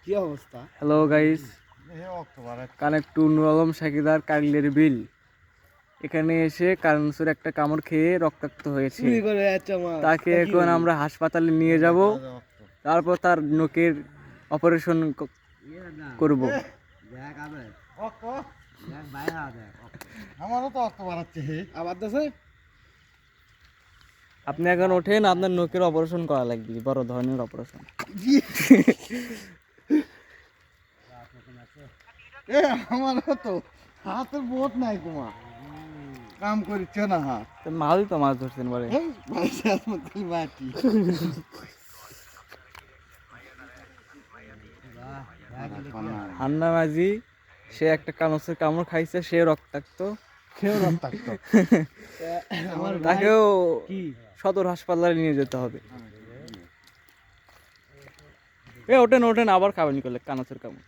কি অবস্থা? Hello guys, connect to Nur Alam সাকিদার কাগলের বিল। এখানে এসে কারণসুর একটা কামড় খেয়ে রক্তাক্ত হয়েছে। তাকে এখন আমরা হাসপাতালে নিয়ে যাব, তারপর তার নখের অপারেশন করব। আমারও তো অর্থ বাড়াচ্ছে আবার দেশে। আপনি এখন ওঠেন, আপনার নখের অপারেশন করা লাগবে, বড় ধরনের অপারেশন। আমারও তো হাতের বোট নাই কুমা, কাম করছে না হাত। মাছই তো মাছ ধরছেন বলে। মাটি হান্না মাঝি, সে একটা কানসের কামড় খাইছে, সে রক্তাক্ত। তাকেও সদর হাসপাতালে নিয়ে যেতে হবে। ওঠেন ওঠেন, আবার খাবেন করলে কানসের কামড়।